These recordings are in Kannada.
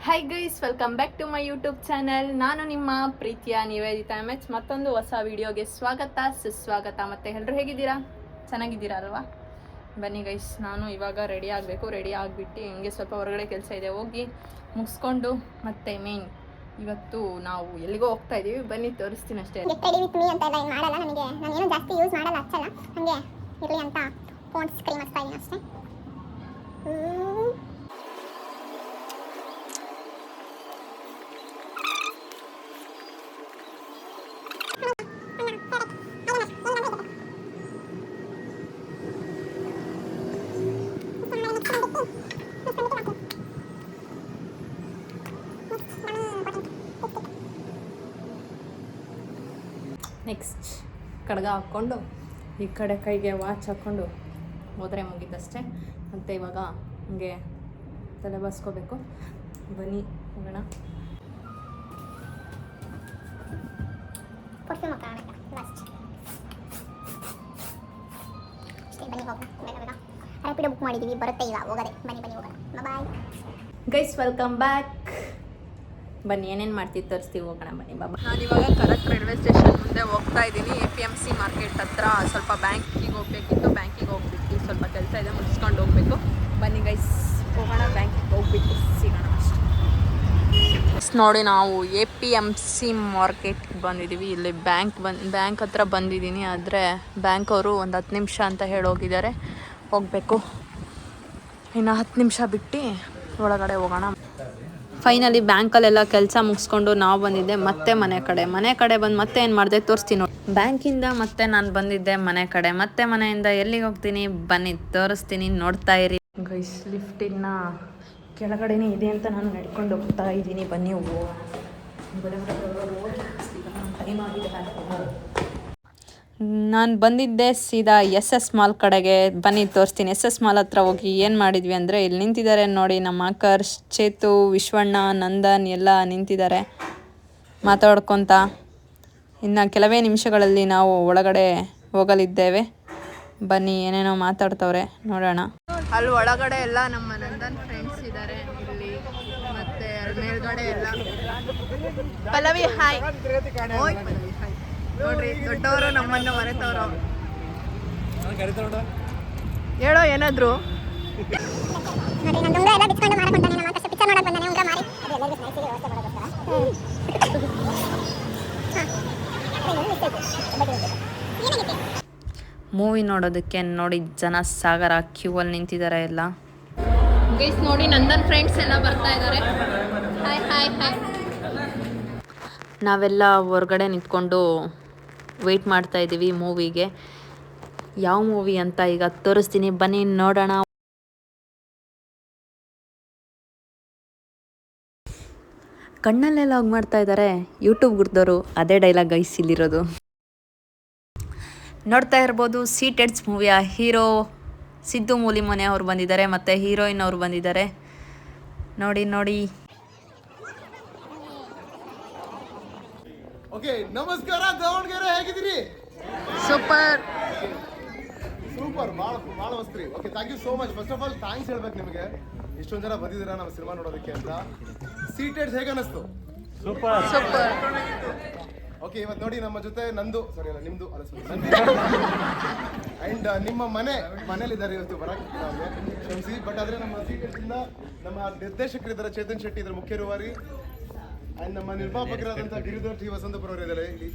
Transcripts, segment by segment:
Hi guys, welcome back to my YouTube channel. ನಾನು ನಿಮ್ಮ ಪ್ರೀತಿಯ ನಿವೇದಿತಾ MH. ಮತ್ತೊಂದು ಹೊಸ ವಿಡಿಯೋಗೆ ಸ್ವಾಗತ ಸುಸ್ವಾಗತ. ಮತ್ತು ಎಲ್ಲರೂ ಹೇಗಿದ್ದೀರಾ? ಚೆನ್ನಾಗಿದ್ದೀರಾ ಅಲ್ವಾ? ಬನ್ನಿ ಗೈಸ್, ನಾನು ಇವಾಗ ರೆಡಿ ಆಗಬೇಕು. ರೆಡಿ ಆಗಿಬಿಟ್ಟು ಹಿಂಗೆ ಸ್ವಲ್ಪ ಹೊರಗಡೆ ಕೆಲಸ ಇದೆ, ಹೋಗಿ ಮುಗಿಸ್ಕೊಂಡು ಮತ್ತೆ ಮೇನ್ ಇವತ್ತು ನಾವು ಎಲ್ಲಿಗೋ ಹೋಗ್ತಾ ಇದ್ದೀವಿ. ಬನ್ನಿ ತೋರಿಸ್ತೀನಿ ಅಷ್ಟೇ. ನೆಕ್ಸ್ಟ್ ಕಡ್ಗ ಹಾಕ್ಕೊಂಡು ಈ ಕಡೆ ಕೈಗೆ ವಾಚ್ ಹಾಕ್ಕೊಂಡು ಹೋದರೆ ಮುಗಿದಷ್ಟೇ. ಮತ್ತು ಇವಾಗ ಹಂಗೆ ತಲೆ ಬಾಸ್ಕೋಬೇಕು. ಬನ್ನಿ ಹೋಗೋಣ. ಬುಕ್ ಮಾಡಿದ್ದೀವಿ, ಬರುತ್ತೆ ಈಗ ಹೋಗೋದೆ. ಬನ್ನಿ ಹೋಗೋಣ. Bye guys, welcome back. ಬನ್ನಿ ಏನೇನು ಮಾಡ್ತೀವಿ ತೋರಿಸ್ತೀವಿ, ಹೋಗೋಣ ಬನ್ನಿ ಬಾಬಾ. ನಾನಿವಾಗ ಕರೆಕ್ಟ್ ರೈಲ್ವೆ ಸ್ಟೇಷನ್ ಮುಂದೆ ಹೋಗ್ತಾ ಇದ್ದೀನಿ. APMC ಮಾರ್ಕೆಟ್ ಹತ್ರ ಸ್ವಲ್ಪ ಬ್ಯಾಂಕಿಗೆ ಹೋಗ್ಬೇಕಿತ್ತು. ಬ್ಯಾಂಕಿಗೆ ಹೋಗ್ಬಿಟ್ಟು ಸ್ವಲ್ಪ ಕೆಲಸ ಇದೆ, ಮುಗಿಸ್ಕೊಂಡು ಹೋಗಬೇಕು. ಬನ್ನಿ ಗೈಸ್ ಹೋಗೋಣ, ಬ್ಯಾಂಕಿಗೆ ಹೋಗ್ಬಿಟ್ಟು ಸಿಗೋಣ ಅಷ್ಟೇ. ನೋಡಿ, ನಾವು APMC ಮಾರ್ಕೆಟ್ಗೆ ಬಂದಿದ್ದೀವಿ. ಇಲ್ಲಿ ಬ್ಯಾಂಕ್ ಹತ್ರ ಬಂದಿದ್ದೀನಿ. ಆದರೆ ಬ್ಯಾಂಕ್ ಅವರು ಒಂದು 10 ನಿಮಿಷ ಅಂತ ಹೇಳೋಗಿದ್ದಾರೆ. ಹೋಗಬೇಕು, ಇನ್ನು 10 ನಿಮಿಷ ಬಿಟ್ಟು ಒಳಗಡೆ ಹೋಗೋಣ. ಫೈನಲಿ ಬ್ಯಾಂಕಲ್ಲೆಲ್ಲ ಕೆಲಸ ಮುಗಿಸ್ಕೊಂಡು ನಾವು ಬಂದಿದ್ದೆ ಮತ್ತೆ ಮನೆ ಕಡೆ ಬಂದು ಮತ್ತೆ ಏನು ಮಾಡಿದೆ ತೋರಿಸ್ತೀನಿ ನೋಡಿ. ಬ್ಯಾಂಕಿಂದ ಮತ್ತೆ ನಾನು ಬಂದಿದ್ದೆ ಮನೆ ಕಡೆ, ಮತ್ತೆ ಮನೆಯಿಂದ ಎಲ್ಲಿಗೆ ಹೋಗ್ತೀನಿ ಬನ್ನಿ ತೋರಿಸ್ತೀನಿ, ನೋಡ್ತಾ ಇರಿ ಗೈಸ್. ಲಿಫ್ಟ್ ಇನ್ನು ಕೆಳಗಡೆನೇ ಇದೆ ಅಂತ ನಾನು ನಡ್ಕೊಂಡು ಹೋಗ್ತಾ ಇದ್ದೀನಿ. ಬನ್ನಿ ಟೈಮ್ ಆಗಿದೆ. ನಾನು ಬಂದಿದ್ದೆ ಸೀದಾ SS ಮಾಲ್ ಕಡೆಗೆ. ಬನ್ನಿ ತೋರಿಸ್ತೀನಿ. SS ಮಾಲ್ ಹತ್ರ ಹೋಗಿ ಏನು ಮಾಡಿದ್ವಿ ಅಂದರೆ, ಇಲ್ಲಿ ನಿಂತಿದ್ದಾರೆ ನೋಡಿ ನಮ್ಮ ಆಕರ್ಷ್, ಚೇತು, ವಿಶ್ವಣ್ಣ, ನಂದನ್ ಎಲ್ಲ ನಿಂತಿದ್ದಾರೆ ಮಾತಾಡ್ಕೊತ. ಇನ್ನು ಕೆಲವೇ ನಿಮಿಷಗಳಲ್ಲಿ ನಾವು ಒಳಗಡೆ ಹೋಗಲಿದ್ದೇವೆ. ಬನ್ನಿ, ಏನೇನೋ ಮಾತಾಡ್ತವ್ರೆ ನೋಡೋಣ. ಅಲ್ಲಿ ಒಳಗಡೆ ಎಲ್ಲ ನಮ್ಮ ನಂದನ್ ಫ್ರೆಂಡ್ಸ್ ಇದ್ದಾರೆ ಇಲ್ಲಿ. ಮತ್ತು ಅಲ್ಲಿ ಮೇಲ್ಗಡೆ ಎಲ್ಲ ಪಲ್ಲವಿ ಹಾಯ್. ಓಯ್ ಪಲ್ಲವಿ ಹಾಯ್. ನೋಡ್ರಿ, ದೊಡ್ಡವರು ನಮ್ಮನ್ನು ಮರೆತವರು. ಹೇಳೋ ಏನಾದ್ರು. ಮೂವಿ ನೋಡೋದಕ್ಕೆ ನೋಡಿ ಜನ ಸಾಗರ ಕ್ಯೂ ಅಲ್ಲಿ ನಿಂತಿದ್ದಾರೆ ಎಲ್ಲ. ಗೈಸ್ ನೋಡಿ, ನಂದನ್ ಫ್ರೆಂಡ್ಸ್ ಎಲ್ಲ ಬರ್ತಾ ಇದ್ದಾರೆ. Hi hi hi. ನಾವೆಲ್ಲ ಹೊರಗಡೆ ನಿಂತ್ಕೊಂಡು ವೆಯ್ಟ್ ಮಾಡ್ತಾ ಇದ್ದೀವಿ ಮೂವಿಗೆ. ಯಾವ ಮೂವಿ ಅಂತ ಈಗ ತೋರಿಸ್ತೀನಿ, ಬನ್ನಿ ನೋಡೋಣ. ಕಣ್ಣಲ್ಲೆಲ್ಲ ಹೋಗಿ ಮಾಡ್ತಾ ಇದ್ದಾರೆ ಯೂಟ್ಯೂಬ್ ಗುರ್ದವರು. ಅದೇ ಡೈಲಾಗ್ ಗೈಸ್ ಇಲ್ಲಿರೋದು. ನೋಡ್ತಾ ಇರ್ಬೋದು, ಸೀಟೆಡ್ಸ್ ಮೂವಿಯ ಹೀರೋ ಸಿದ್ದು ಮೂಲಿಮನೆ ಅವ್ರು ಬಂದಿದ್ದಾರೆ, ಮತ್ತು ಹೀರೋಯಿನ್ ಅವ್ರು ಬಂದಿದ್ದಾರೆ. ನೋಡಿ. ಓಕೆ, ನಮಸ್ಕಾರ ದಾವಣಗೆರೆ, ಹೇಗಿದ್ದೀರಿ? ಸೂಪರ್ ಭಾಳ ವಸ್ತ್ರಿ. Okay, thank you so much. First of all thanks ಹೇಳ್ಬೇಕು ನಿಮಗೆ, ಇಷ್ಟೊಂದು ಜನ ಬಂದಿದ್ದೀರಾ ನಮ್ಮ ಸಿನಿಮಾ ನೋಡೋದಕ್ಕೆ ಅಂತ. ಸೀಟೆಡ್ಸ್ ಹೇಗೆ ಅನ್ನಿಸ್ತು? ಸೂಪರ್. ಓಕೆ, ಇವತ್ತು ನೋಡಿ ನಮ್ಮ ಜೊತೆ ನಿಮ್ದು ಅಂಡ್ ನಿಮ್ಮ ಮನೇಲಿದ್ದಾರೆ ಇವತ್ತು ಬರಕ್ಕೆ ಕ್ಷಮಿಸಿ. ಬಟ್ ಆದರೆ ನಮ್ಮ ಸೀಟೆಡ್ಸ್ ಇಂದ ನಮ್ಮ ನಿರ್ದೇಶಕರಿದ್ದಾರೆ, ಚೇತನ್ ಶೆಟ್ಟಿ ಇದ್ದಾರೆ ಮುಖ್ಯ ರೂವಾರಿ, ಆ್ಯಂಡ್ ನಮ್ಮ ನಿರ್ಮಾಪಕರಾದಂಥ ಗಿರಿಧರ್ ಟಿ ವಸಂತಪುರ ಅವರು ಇದ್ದಾರೆ ಇಲ್ಲಿ.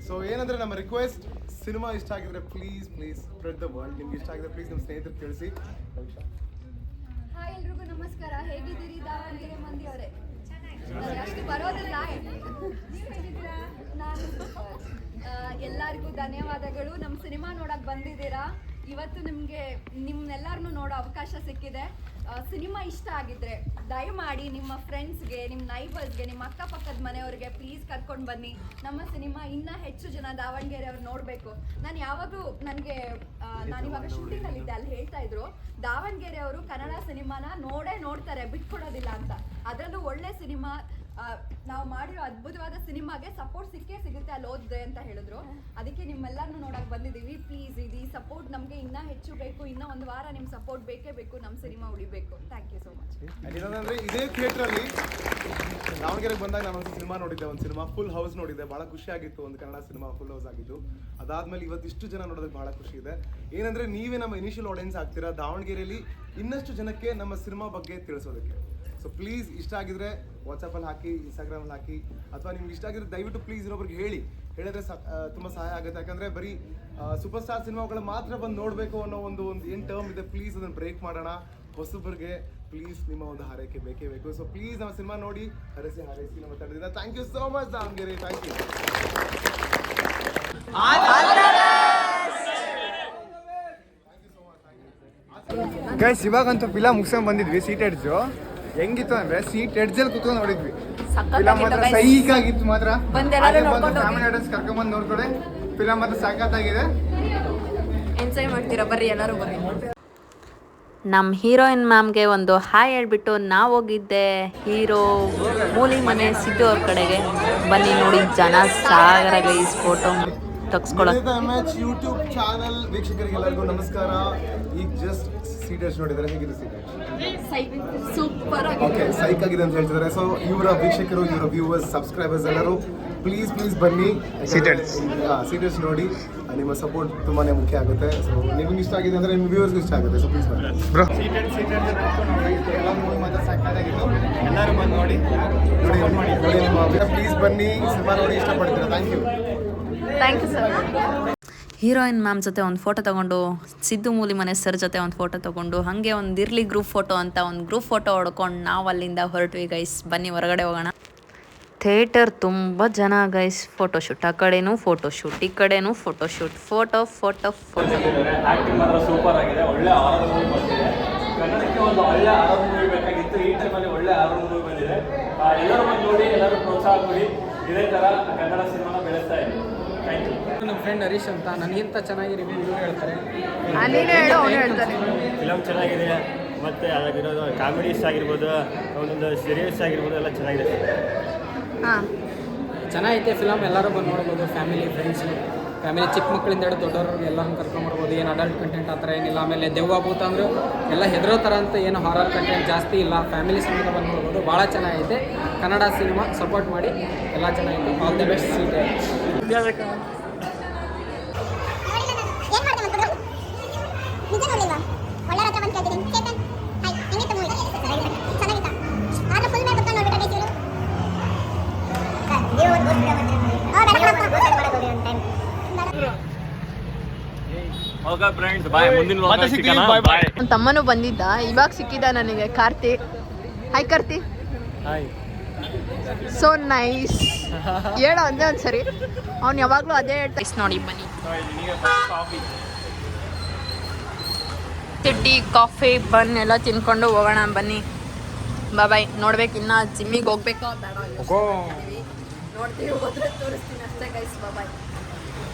ಸೊ ಏನಂದರೆ, ನಮ್ಮ ರಿಕ್ವೆಸ್ಟ್, ಸಿನಿಮಾ ಇಷ್ಟ ಆಗಿದ್ರೆ ಪ್ಲೀಸ್ ಸ್ಪ್ರೆಡ್ ದ ವರ್ಲ್ಡ್. ನಿಮ್ಗೆ ಇಷ್ಟ ಆಗಿದ್ರೆ ಪ್ಲೀಸ್ ನಿಮ್ಮ ಸ್ನೇಹಿತರು ತಿಳಿಸಿ. ಹಾಯ್ ಎಲ್ರಿಗೂ ನಮಸ್ಕಾರ, ಹೇಗಿದ್ದೀರಿ ದಾವಣಗೆರೆ ಮಂದಿ ಅವರೇ? ಅಷ್ಟು ಬರೋದಿಲ್ಲ, ನೀವು ಹೇಗಿದ್ದೀರಾ? ನಾನು ಎಲ್ಲರಿಗೂ ಧನ್ಯವಾದಗಳು. ನಮ್ಮ ಸಿನಿಮಾ ನೋಡಕ್ಕೆ ಬಂದಿದ್ದೀರಾ. ಇವತ್ತು ನಿಮ್ಮನ್ನೆಲ್ಲರನ್ನೂ ನೋಡೋ ಅವಕಾಶ ಸಿಕ್ಕಿದೆ. ಸಿನಿಮಾ ಇಷ್ಟ ಆಗಿದ್ರೆ ದಯಮಾಡಿ ನಿಮ್ಮ ಫ್ರೆಂಡ್ಸ್ಗೆ, ನಿಮ್ಮ ನೈಬರ್ಸ್ಗೆ, ನಿಮ್ಮ ಅಕ್ಕಪಕ್ಕದ ಮನೆಯವ್ರಿಗೆ ಪ್ಲೀಸ್ ಕರ್ಕೊಂಡು ಬನ್ನಿ. ನಮ್ಮ ಸಿನಿಮಾ ಇನ್ನೂ ಹೆಚ್ಚು ಜನ ದಾವಣಗೆರೆ ಅವ್ರು ನೋಡಬೇಕು. ನಾನು ನಾನಿವಾಗ ಶೂಟಿಂಗಲ್ಲಿದ್ದೆ, ಅಲ್ಲಿ ಹೇಳ್ತಾ ಇದ್ರು ದಾವಣಗೆರೆ ಅವರು ಕನ್ನಡ ಸಿನಿಮಾನ ನೋಡ್ತಾರೆ, ಬಿಟ್ಕೊಡೋದಿಲ್ಲ ಅಂತ. ಅದರಲ್ಲೂ ಒಳ್ಳೆ ಸಿನಿಮಾ ನಾವು ಮಾಡಿರೋ ಅದ್ಭುತವಾದ ಸಿನಿಮಾಗೆ ಸಪೋರ್ಟ್ ಸಿಕ್ಕೇ ಸಿಗುತ್ತೆ ಅಲ್ಲಿ ಓದಿದೆ ಅಂತ ಹೇಳಿದ್ರು. ಅದಕ್ಕೆ ನಿಮ್ಮೆಲ್ಲರನ್ನೂ ನೋಡಕ್ ಬಂದಿದ್ದೀವಿ. ಪ್ಲೀಸ್ ಇದು ಸಪೋರ್ಟ್ ನಮಗೆ ಇನ್ನೂ ಹೆಚ್ಚು ಬೇಕು. ಇನ್ನೂ ಒಂದು ವಾರ ನಿಮ್ಮ ಸಪೋರ್ಟ್ ಬೇಕೇ ಬೇಕು. ನಮ್ಮ ಸಿನಿಮಾ ಉಳಿಬೇಕು. Thank you so much. ಏನಂದ್ರೆ ಇದೇ ಥಿಯೇಟ್ರಲ್ಲಿ ದಾವಣಗೆರೆಗೆ ಬಂದಾಗ ನಾನು ಒಂದು ಸಿನಿಮಾ ನೋಡಿದ್ದೆ, ಒಂದು ಸಿನಿಮಾ ಫುಲ್ ಹೌಸ್ ನೋಡಿದ್ದೆ, ಬಹಳ ಖುಷಿ ಆಗಿತ್ತು. ಒಂದು ಕನ್ನಡ ಸಿನಿಮಾ ಫುಲ್ ಹೌಸ್ ಆಗಿದ್ದು. ಅದಾದ್ಮೇಲೆ ಇವತ್ತಿಷ್ಟು ಜನ ನೋಡೋದಕ್ಕೆ ಬಹಳ ಖುಷಿ ಇದೆ. ಏನಂದ್ರೆ ನೀವೇ ನಮ್ಮ ಇನಿಷಿಯಲ್ ಆಡಿಯನ್ಸ್ ಆಗ್ತೀರಾ ದಾವಣಗೆರೆಯಲ್ಲಿ ಇನ್ನಷ್ಟು ಜನಕ್ಕೆ ನಮ್ಮ ಸಿನಿಮಾ ಬಗ್ಗೆ ತಿಳಿಸೋದಕ್ಕೆ. ಸೊ ಪ್ಲೀಸ್ ಇಷ್ಟ ಆಗಿದ್ರೆ ವಾಟ್ಸಪ್ಪಲ್ಲಿ ಹಾಕಿ, ಇನ್ಸ್ಟಾಗ್ರಾಮಲ್ಲಿ ಹಾಕಿ, ಅಥವಾ ನಿಮ್ಗೆ ಇಷ್ಟ ಆಗಿದ್ರೆ ದಯವಿಟ್ಟು ಪ್ಲೀಸ್ ಇನ್ನೊಬ್ರಿಗೆ ಹೇಳಿದ್ರೆ ತುಂಬ ಸಹಾಯ ಆಗುತ್ತೆ. ಯಾಕಂದರೆ ಬರೀ ಸೂಪರ್ ಸ್ಟಾರ್ ಸಿನಿಮಾಗಳು ಮಾತ್ರ ಬಂದು ನೋಡಬೇಕು ಅನ್ನೋ ಒಂದು ಏನು ಟರ್ಮ್ ಇದೆ, ಪ್ಲೀಸ್ ಅದನ್ನು ಬ್ರೇಕ್ ಮಾಡೋಣ. ಹೊಸಬ್ರಿಗೆ ಪ್ಲೀಸ್ ನಿಮ್ಮ ಒಂದು ಹಾರೈಕೆ ಬೇಕೇ ಬೇಕು. ಸೊ ಪ್ಲೀಸ್ ನಮ್ಮ ಸಿನಿಮಾ ನೋಡಿ ಹಾರೈಸಿ ನಮ್ಮ ತಂಡದಿಂದ. Thank you so much Davanagere. Thank you. Guys ಇವಾಗಂತೂ ಫಿಲಮ್ ಮುಗಿಸ್ಕೊಂಡ್ ಬಂದಿದ್ವಿ. ಸೀಟ್ ಎಡ್ಜು ಹೆಂಗಿತ್ತು ಅಂದ್ರೆ ಸೀಟ್ ಎಡ್ಜಲ್ಲಿ ಕುತ್ಕೊಂಡು ನೋಡಿದ್ವಿ. ಫಿಲಮ್ ಮಾತ್ರ ಸೈಕ್ ಆಗಿತ್ತು ಮಾತ್ರ. ಫ್ಯಾಮಿಲಿ ಆಡಿಯನ್ಸ್ ಕರ್ಕೊಂಡ್ಬಂದು ನೋಡ್ಕೊಡೆ. ಫಿಲಮ್ ಮಾತ್ರ ಸಖತ್ತಾಗಿದೆ. ಎಂಜಾಯ್ ಮಾಡ್ತೀರಾ, ಬರ್ರಿ ಎಲ್ಲರೂ ಬರ್ರಿ. ನಮ್ಮ ಹೀರೋಯಿನ್ ಮ್ಯಾಮ್ಗೆ ಒಂದು ಹಾಯ್ ಹೇಳ್ಬಿಟ್ಟು ನಾವು ಹೋಗಿದ್ದೆ ಹೀರೋ ಮೂಲಿ ಮನೆ ಸಿದ್ದು ಅವ್ರ ಕಡೆಗೆ. ಬನ್ನಿ ನೋಡಿ ಜನ ಸಾಗರ ಗೈಸ್ ಫೋಟೋ ತಗ್ಸ್ಕೊಳಕ್ಕೆ. ಯೂಟ್ಯೂಬ್ ಚಾನಲ್ ವೀಕ್ಷಕರಿಗೆಲ್ಲರಿಗೂ ನಮಸ್ಕಾರ. ಈಗ ಜಸ್ಟ್ ಸೀಟರ್ಸ್ ನೋಡಿದರೆ ಹೇಗಿದೆ ಸೀಟರ್ಸ್? ಸೂಪರ್ ಓಕೆ, ಸೈಕ್ ಆಗಿದೆ ಅಂತ ಹೇಳ್ತಿದ್ದಾರೆ. ಸೊ ಇವರ ವೀಕ್ಷಕರು, ಇವರ ವ್ಯೂವರ್ಸ್, ಸಬ್ಸ್ಕ್ರೈಬರ್ಸ್ ಎಲ್ಲರೂ ಪ್ಲೀಸ್ ಬನ್ನಿ ಸೀಟರ್ಸ್ ನೋಡಿ. ನಿಮ್ಮ ಸಪೋರ್ಟ್ ತುಂಬಾನೇ ಮುಖ್ಯ ಆಗುತ್ತೆ. ಸೊ ನಿಮ್ಗೆ ಇಷ್ಟ ಆಗಿದೆ ಅಂದರೆ ನಿಮ್ಮ ವ್ಯೂವರ್ಸ್ಗೂ ಇಷ್ಟ ಆಗುತ್ತೆ. ಸೊ ಪ್ಲೀಸ್ ಬನ್ನಿ ಬ್ರೋ. ಎಲ್ಲ ಮೂವಿ ಮಾತ್ರ ಸಾಕಾಗಿತ್ತು. ಎಲ್ಲರೂ ಬಂದು ನೋಡಿ ಪ್ಲೀಸ್ ಬನ್ನಿ, ಸಿನಿಮಾ ನೋಡಿ ಇಷ್ಟಪಡ್ತೀರಾ. Thank you sir. Heroine ma'am ಜೊತೆ ಒಂದು ಫೋಟೋ ತೊಗೊಂಡು, ಸಿದ್ದು ಮೂಲಿ ಮನೆ ಸರ್ ಜೊತೆ ಒಂದು ಫೋಟೋ ತೊಗೊಂಡು, ಹಾಗೆ ಒಂದು ಇರ್ಲಿ ಗ್ರೂಪ್ ಫೋಟೋ ಅಂತ ಒಂದು ಗ್ರೂಪ್ ಫೋಟೋ ಹೊಡ್ಕೊಂಡು ನಾವು ಅಲ್ಲಿಂದ ಹೊರಟ್ವಿ ಗೈಸ್. ಬನ್ನಿ ಹೊರಗಡೆ ಹೋಗೋಣ. ಥಿಯೇಟರ್ ತುಂಬ ಜನ ಗೈಸ್. ಫೋಟೋಶೂಟ್, ಆ ಕಡೆನೂ ಫೋಟೋಶೂಟ್, ಈ ಕಡೆನೂ ಫೋಟೋಶೂಟ್, ಫೋಟೋ. ಆಕ್ಟಿಂಗ್ ಮಾತ್ರ ಸೂಪರ್ ಆಗಿದೆ. ಒಳ್ಳೆ ಹಾರರ್ ಮೂವಿ ಬಂದಿದೆ. ಕನ್ನಡಕ್ಕೆ ಒಂದು ಒಳ್ಳೆ ಹಾರರ್ ಮೂವಿ ಬೇಕಾಗಿತ್ತು. ಈ ಟೈಮಲ್ಲಿ ಒಳ್ಳೆ ಹಾರರ್ ಮೂವಿ ಬಂದಿದೆ. ಎಲ್ಲರೂ ಬಂದು ನೋಡಿ, ಎಲ್ಲರೂ ಪ್ರೋತ್ಸಾಹ ಕೊಡಿ. ಇದೇ ಥರ ಕನ್ನಡ ಸಿನಿಮಾನ ಬೆಳೆಸ್ತಾ ಇದೆ. Thank you. ನಮ್ಮ ಫ್ರೆಂಡ್ ಹರೀಶ್ ಅಂತ ನನಗಿಂತ ಚೆನ್ನಾಗಿ ರಿವ್ಯೂ ಹೇಳ್ತಾರೆ. ಫಿಲಮ್ ಚೆನ್ನಾಗಿದೆ, ಮತ್ತು ಅದಾಗಿರೋದು ಕಾಮಿಡೀಸ್ ಆಗಿರ್ಬೋದು, ಒಂದೊಂದು ಸೀರಿಯಸ್ ಆಗಿರ್ಬೋದು, ಎಲ್ಲ ಚೆನ್ನಾಗಿದೆ. ಚೆನ್ನಾಗೈತೆ ಫಿಲಮ್. ಎಲ್ಲರೂ ಬಂದು ನೋಡ್ಬೋದು. ಫ್ಯಾಮಿಲಿ, ಫ್ರೆಂಡ್ಸು, ಫ್ಯಾಮಿಲಿ, ಚಿಕ್ಕ ಮಕ್ಕಳಿಂದ ಹಿಡಿದು ದೊಡ್ಡವ್ರಿಗೆ ಎಲ್ಲರೂ ಕರ್ಕೊಂಬರ್ಬೋದು. ಏನು ಅಡಲ್ಟ್ ಕಂಟೆಂಟ್ ಆ ಥರ ಏನಿಲ್ಲ. ಆಮೇಲೆ ದೆವ್ವ ಭೂತ ಅಂದ್ರೆ ಎಲ್ಲ ಹೆದರೋ ಥರ ಅಂತ ಏನು ಹಾರರ್ ಕಂಟೆಂಟ್ ಜಾಸ್ತಿ ಇಲ್ಲ. ಫ್ಯಾಮಿಲಿ ಸಮೇತ ಬಂದು ನೋಡ್ಬೋದು. ಭಾಳ ಚೆನ್ನಾಗೈತೆ ಕನ್ನಡ ಸಿನಿಮಾ. ಸಪೋರ್ಟ್ ಮಾಡಿ. ಎಲ್ಲ ಚೆನ್ನಾಗಿದೆ. All the best. ಸೀಟ್ ನನ್ನ ತಮ್ಮನೂ ಬಂದಿದ್ದ, ಇವಾಗ ಸಿಕ್ಕಿದ ನನಗೆ. Karti, hi Karti. So nice. ಹೇಳೋ ಅಂದೆ ಒಂದ್ಸರಿ. ಅವ್ನು ಯಾವಾಗಲೂ ಅದೇ ಹೇಳ್ತಾ ನೋಡಿ. ಬನ್ನಿ ಟೀ, ಕಾಫಿ, ಬನ್ ಎಲ್ಲ ತಿನ್ಕೊಂಡು ಹೋಗೋಣ. ಬನ್ನಿ ಬಾಯ್. ನೋಡ್ಬೇಕು ಇನ್ನ ಜಿಮ್ಮಿಗೆ ಹೋಗ್ಬೇಕೋ ಬೇಡ ನೋಡ್ತೀವಿ, ಹೋದ್ರೆ ತೋರಿಸ್ತೀನಿ ಅಷ್ಟೇ ಗೈಸ್. ಬಾಯ್.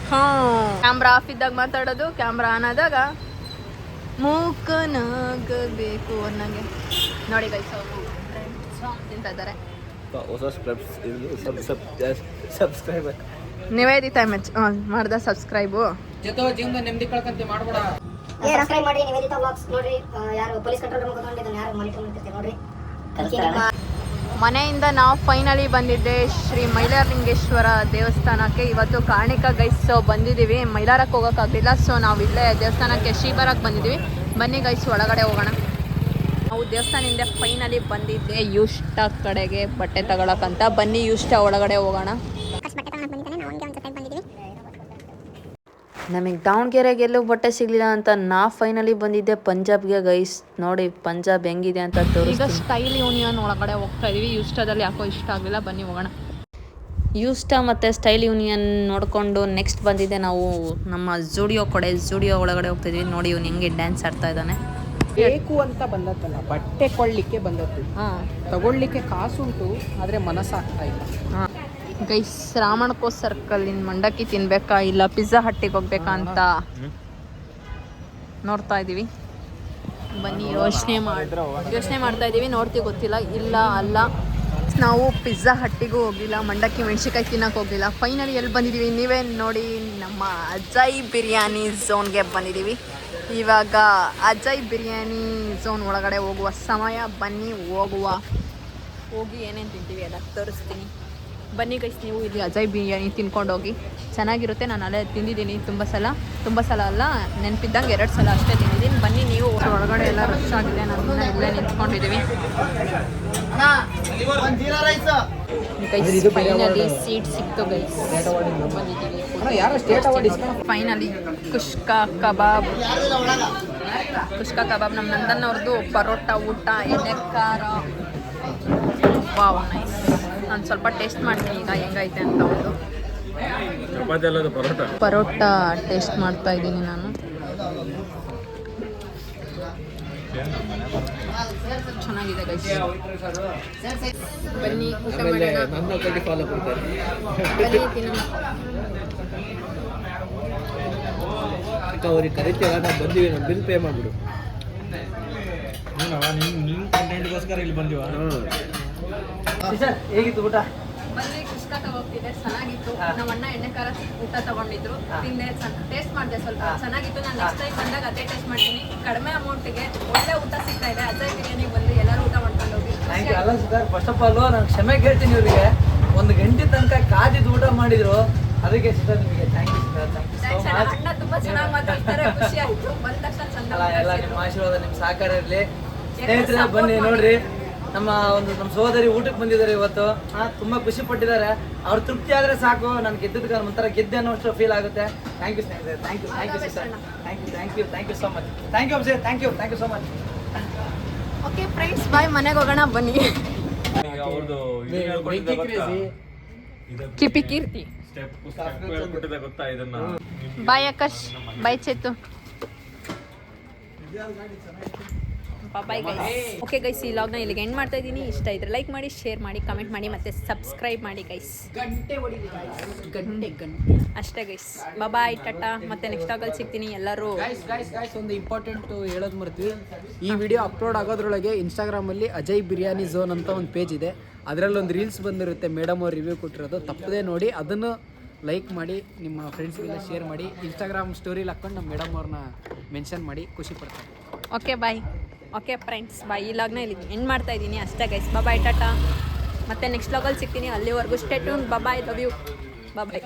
ಕ್ಯಾಮ್ರಾ ಆಫ್ ಇದ್ದಾಗ ಮಾತಾಡೋದು, ಕ್ಯಾಮ್ರಾ ಆನ್ ಆದಾಗ ಮೂಕನಾಗಬೇಕು ಅನ್ನಂಗೆ ನೋಡಿ ಗೈಸ್. ತಿಂತಾ ಇದ್ದಾರೆ. ನಿವೇದಿತ ಮಾಡ್ದ ಸಬ್ಸ್ಕ್ರೈಬು. ಜೀವನ ನೆಮ್ಮದಿ ಕಳ್ಕಂತ ಮಾಡ್ಬೇಡ. ಸಬ್ಸ್ಕ್ರೈಬ್ ಮಾಡ್ರಿ. ನಿವೇದಿತಾ ವ್ಲಾಗ್ಸ್ ನೋಡ್ರಿ. ಯಾರು ಪೊಲೀಸ್ ಕಂಟ್ರೋಲ್ ರೂಮ್ ಕೂತ್ಕೊಂಡಿದ್ದಾನೆ, ಯಾರು ಮಾನಿಟರ್ ಮಾಡ್ತಿರ್ತೀವಿ ನೋಡ್ರಿ. ಮನೆಯಿಂದ ನಾವು ಫೈನಲಿ ಬಂದಿದ್ದೆ ಶ್ರೀ ಮೈಲಾರಲಿಂಗೇಶ್ವರ ದೇವಸ್ಥಾನಕ್ಕೆ. ಇವತ್ತು ಕಾರ್ಣಿಕ ಗೈಸ್ ಬಂದಿದ್ದೀವಿ. ಮೈಲಾರಕ್ಕೆ ಹೋಗೋಕ್ಕಾಗಲಿಲ್ಲ, ಸೊ ನಾವು ಇಲ್ಲೇ ದೇವಸ್ಥಾನಕ್ಕೆ ಶ್ರೀಬರಕ್ಕೆ ಬಂದಿದ್ದೀವಿ. ಬನ್ನಿ ಗೈಸ್ ಒಳಗಡೆ ಹೋಗೋಣ. ನಾವು ದೇವಸ್ಥಾನದಿಂದ ಫೈನಲಿ ಬಂದಿದ್ದೆ ಯೂಷ್ಟ ಕಡೆಗೆ ಬಟ್ಟೆ ತಗೊಳಕ್ಕಂತ. ಬನ್ನಿ ಯೂಷ್ಟ ಒಳಗಡೆ ಹೋಗೋಣ. ನಮಗೆ ದಾವಣಗೆರೆಗೆಲ್ಲೂ ಬಟ್ಟೆ ಸಿಗಲಿಲ್ಲ ಅಂತ ನಾ ಫೈನಲಿ ಬಂದಿದ್ದೆ ಪಂಜಾಬ್ಗೆ ಗೈಸ್. ನೋಡಿ ಪಂಜಾಬ್ ಹೆಂಗಿದೆ ಅಂತ ತೋರಿಸಿ. ಈಗ ಸ್ಟೈಲ್ ಯೂನಿಯನ್ ಒಳಗಡೆ ಹೋಗ್ತಾ ಇದೀವಿ. ಯೂಸ್ಟಾದಲ್ಲಿ ಯಾಕೋ ಇಷ್ಟ ಆಗಲಿಲ್ಲ, ಬನ್ನಿ ಹೋಗೋಣ. ಯೂಸ್ಟಾ ಮತ್ತು ಸ್ಟೈಲ್ ಯೂನಿಯನ್ ನೋಡಿಕೊಂಡು ನೆಕ್ಸ್ಟ್ ಬಂದಿದ್ದೆ ನಾವು ನಮ್ಮ ಜೂಡಿಯೋ ಜೂಡಿಯೋ ಒಳಗಡೆ ಹೋಗ್ತಿದ್ವಿ. ನೋಡಿ ಇವ್ನು ಹೆಂಗೆ ಡ್ಯಾನ್ಸ್ ಆಡ್ತಾ ಇದ್ದಾನೆ. ಬೇಕು ಅಂತ ಬಂದತ್ತಲ್ಲ, ಬಟ್ಟೆ ಕೊಳ್ಳಿಕ್ಕೆ ಬಂದದ್ದು. ತಗೊಳ್ಳಿಕ್ಕೆ ಕಾಸುಂಟು, ಆದರೆ ಮನಸ್ಸಾಗ್ತಾ ಇಲ್ಲ. ಗೈಸ್ ರಾಮಣ್ಕೋ ಸರ್ಕಲ್ ಮಂಡಕ್ಕಿ ತಿನ್ಬೇಕಾ ಇಲ್ಲ ಪಿಜ್ಜಾ ಹಟ್ಟಿಗೆ ಹೋಗ್ಬೇಕಾ ಅಂತ ನೋಡ್ತಾ ಇದ್ದೀವಿ. ಬನ್ನಿ ಯೋಚನೆ ಮಾಡ್ತಾ ಇದ್ದೀವಿ. ನೋಡ್ತೀವಿ, ಗೊತ್ತಿಲ್ಲ. ಇಲ್ಲ ಅಲ್ಲ ನಾವು ಪಿಜ್ಜಾ ಹಟ್ಟಿಗೂ ಹೋಗಿಲ್ಲ, ಮಂಡಕ್ಕಿ ಮೆಣಸಿಕಾಯಿ ತಿನ್ನಕ್ಕೆ ಹೋಗಿಲ್ಲ. ಫೈನಲಿ ಎಲ್ಲಿ ಬಂದಿದ್ದೀವಿ ನೀವೇ ನೋಡಿ, ನಮ್ಮ ಅಜಯ್ ಬಿರಿಯಾನಿ ಝೋನ್ಗೆ ಬಂದಿದ್ದೀವಿ. ಇವಾಗ ಅಜಯ್ ಬಿರಿಯಾನಿ ಝೋನ್ ಒಳಗಡೆ ಹೋಗುವ ಸಮಯ. ಬನ್ನಿ ಹೋಗಿ ಏನೇನು ತಿಂತೀವಿ ಎಲ್ಲ ತೋರಿಸ್ತೀನಿ. ಬನ್ನಿ ಗೈಸ್, ನೀವು ಇಲ್ಲಿ ಅಜಯ್ ಬಿರಿಯಾನಿ ತಿನ್ಕೊಂಡೋಗಿ, ಚೆನ್ನಾಗಿರುತ್ತೆ. ನಾನು ಅಲ್ಲೇ ತಿಂದಿದ್ದೀನಿ ತುಂಬ ಸಲ ಅಲ್ಲ, ನೆನಪಿದ್ದಂಗೆ 2 ಸಲ ಅಷ್ಟೇ ತಿಂದಿದ್ದೀನಿ. ಬನ್ನಿ ನೀವು. ಒಳಗಡೆ ಎಲ್ಲ ರಶ್ ಆಗಿದೆ, ನಾನು ಇಲ್ಲೇ ನಿಂತ್ಕೊಂಡಿದ್ದೀವಿ. ಫೈನಲಿ ಸೀಟ್ ಸಿಕ್ತು ಗೈಸ್, ಫೈನಲಿ ಕುಷ್ಕಾ ಕಬಾಬ್ ನಮ್ಮ ನಂದನ್ ಅವ್ರದ್ದು ಪರೋಟ ಊಟ, ಎಣ್ಣೆ ಖಾರ. Wow nice. ನಾನು ಸ್ವಲ್ಪ ಟೇಸ್ಟ್ ಮಾಡ್ತೀನಿ ಈಗ ಹೆಂಗೈತೆ ಅಂತ. ಒಂದು ಪರೋಟ ಟೇಸ್ಟ್ ಮಾಡ್ತಾ ಇದ್ದೀನಿ ನಾನು. ಚೆನ್ನಾಗಿದೆ ಗೈಸ್, ಬನ್ನಿ ಊಟ ಮಾಡೋಣ. ಬನ್ನಿ ತಿನ್ನೋಣ. ಅವ್ರಿಗೆ ಕರಿತೀವ, ನಾವು ಬಂದೀವಿ, ನಮ್ಮ ಬಿಲ್ ಪೇ ಮಾಡಿಬಿಡು. ನಿಮ್ಮ ಕಂಟೆಂಟ್ಗೋಸ್ಕರ ಇಲ್ಲಿ ಬಂದಿವ. ಹೇಗಿತ್ತು ಊಟ? ಬನ್ನಿ ಕುಷ್ಕಾ ತಗೋಗ್ತಿದೆ, ಚೆನ್ನಾಗಿತ್ತು. ನಮ್ಮ ಅಣ್ಣ ಎಣ್ಣೆ ಖಾರ ಊಟ ತಗೊಂಡಿದ್ರು, ತಿಂದೆ, ಟೇಸ್ಟ್ ಮಾಡಿದೆ, ಸ್ವಲ್ಪ ಚೆನ್ನಾಗಿತ್ತು. ನಾನು ನೆಕ್ಸ್ಟ್ ಟೈಮ್ ಬಂದಾಗ ಅದೇ ಟೇಸ್ಟ್ ಮಾಡ್ತೀನಿ. ಕಡಿಮೆ ಅಮೌಂಟಿಗೆ ಒಳ್ಳೆ ಊಟ ಸಿಗ್ತಾ ಇದೆ. ಅಜಯ್ ಬಿರಿಯಾನಿಗೆ ಬಂದು ಎಲ್ಲರೂ ಊಟ ಮಾಡ್ಕೊಂಡು ಹೋಗಿ. Thank you. ಅಲ್ಲ ಸರ್, ಫಸ್ಟ್ ಆಫ್ ಆಲ್ ನಾನು ಕ್ಷಮೆ ಕೇಳ್ತೀನಿ ಇವರಿಗೆ. 1 ಗಂಟೆ ತನಕ ಕಾದಿದ್ದು ಊಟ ಮಾಡಿದ್ರು, ಅದಕ್ಕೆ ಸರ್ ನಿಮಗೆ thank you sir. Thank you so much. ಅಣ್ಣ ತುಂಬಾ ಚೆನ್ನಾಗಿ ಮಾತಾಡ್ತಾರೆ, ಖುಷಿ ಆಯ್ತು. ಬಂದ ತಕ್ಷಣ ಚಂದ ಎಲ್ಲ ನಿಮ್ಮ ಆಶೀರ್ವಾದ, ನಿಮ್ಮ ಸಹಕಾರ ಇರಲಿ. ಸ್ನೇಹಿತರೆ ಬನ್ನಿ ನೋಡ್ರಿ, ನಮ್ಮ ಸಹೋದರಿ ಊಟಕ್ಕೆ ಬಂದಿದ್ದಾರೆ ಇವತ್ತು. ತುಂಬ ಖುಷಿ ಪಟ್ಟಿದ್ದಾರೆ. ಅವ್ರು ತೃಪ್ತಿ ಆದರೆ ಸಾಕು. ನಾನು ಗೆದ್ದಿದ್ದಕ್ಕೆ ಒಂಥರ ಗೆದ್ದೆ ಅನ್ನೋಷ್ಟು ಫೀಲ್ ಆಗುತ್ತೆ. ಥ್ಯಾಂಕ್ ಯು ಸ್ನೇಹಿತರೆ, thank you sister, thank you so much. Thank you Abhishek, thank you so much. Okay friends, bye. ಮನೆಗೆ ಹೋಗೋಣ ಬನ್ನಿ. ಅವ್ರದ್ದು ಕಿಪಿ ಕೀರ್ತಿ. ಗೊತ್ತಾ ಇದನ್ನ? Bye Akash, bye Chetu. Bye guys. Okay guys, ಈ ಲಾಗ್ನ ಇಲ್ಲಿಗೆ ಎಂಡ್ ಮಾಡ್ತಾ ಇದ್ದೀನಿ. ಇಷ್ಟ ಇದ್ರೆ ಲೈಕ್ ಮಾಡಿ, ಶೇರ್ ಮಾಡಿ, ಕಮೆಂಟ್ ಮಾಡಿ, ಮತ್ತೆ ಸಬ್ಸ್ಕ್ರೈಬ್ ಮಾಡಿ ಗೈಸ್. ಗಂಟೆ ಅಷ್ಟೇ ಗೈಸ್. ಬಾಯ್, ಟಾಟಾ. ಮತ್ತೆ ನೆಕ್ಸ್ಟ್ ಲಾಗಲ್ಲಿ ಸಿಗ್ತೀನಿ. ಎಲ್ಲರೂ ಗೈಸ್ ಒಂದು ಇಂಪಾರ್ಟೆಂಟ್ ಹೇಳೋದು ಮರ್ತೀವಿ. ಈ ವಿಡಿಯೋ ಅಪ್ಲೋಡ್ ಆಗೋದ್ರೊಳಗೆ ಇನ್ಸ್ಟಾಗ್ರಾಮಲ್ಲಿ ಅಜಯ್ ಬಿರಿಯಾನಿ ಝೋನ್ ಅಂತ ಒಂದು ಪೇಜ್ ಇದೆ. ಅದರಲ್ಲಿ ಒಂದು ರೀಲ್ಸ್ ಬಂದಿರುತ್ತೆ, ಮೇಡಮ್ ಅವ್ರು ರಿವ್ಯೂ ಕೊಟ್ಟಿರೋದು. ತಪ್ಪದೇ ನೋಡಿ, ಅದನ್ನು ಲೈಕ್ ಮಾಡಿ, ನಿಮ್ಮ ಫ್ರೆಂಡ್ಸ್ಗೆಲ್ಲ ಶೇರ್ ಮಾಡಿ. ಇನ್ಸ್ಟಾಗ್ರಾಮ್ ಸ್ಟೋರಿಲಿ ಹಾಕ್ಕೊಂಡು ನಮ್ಮ ಮೇಡಮ್ ಅವ್ರನ್ನ ಮೆನ್ಷನ್ ಮಾಡಿ, ಖುಷಿ ಪಡ್ತಾರೆ. Okay bye. Okay friends, bye. ಈ ಲಾಗ್ನ ಇಲ್ಲಿ ಎಂಡ್ ಮಾಡ್ತಾ ಇದ್ದೀನಿ ಅಷ್ಟೇ ಗೈಸ್. ಬಾಯ್, ಟಾಟಾ. ಮತ್ತೆ ನೆಕ್ಸ್ಟ್ ಲಾಗಲ್ಲಿ ಸಿಗ್ತೀನಿ. ಅಲ್ಲಿವರೆಗೂ stay tune. Bye, love you. Bye.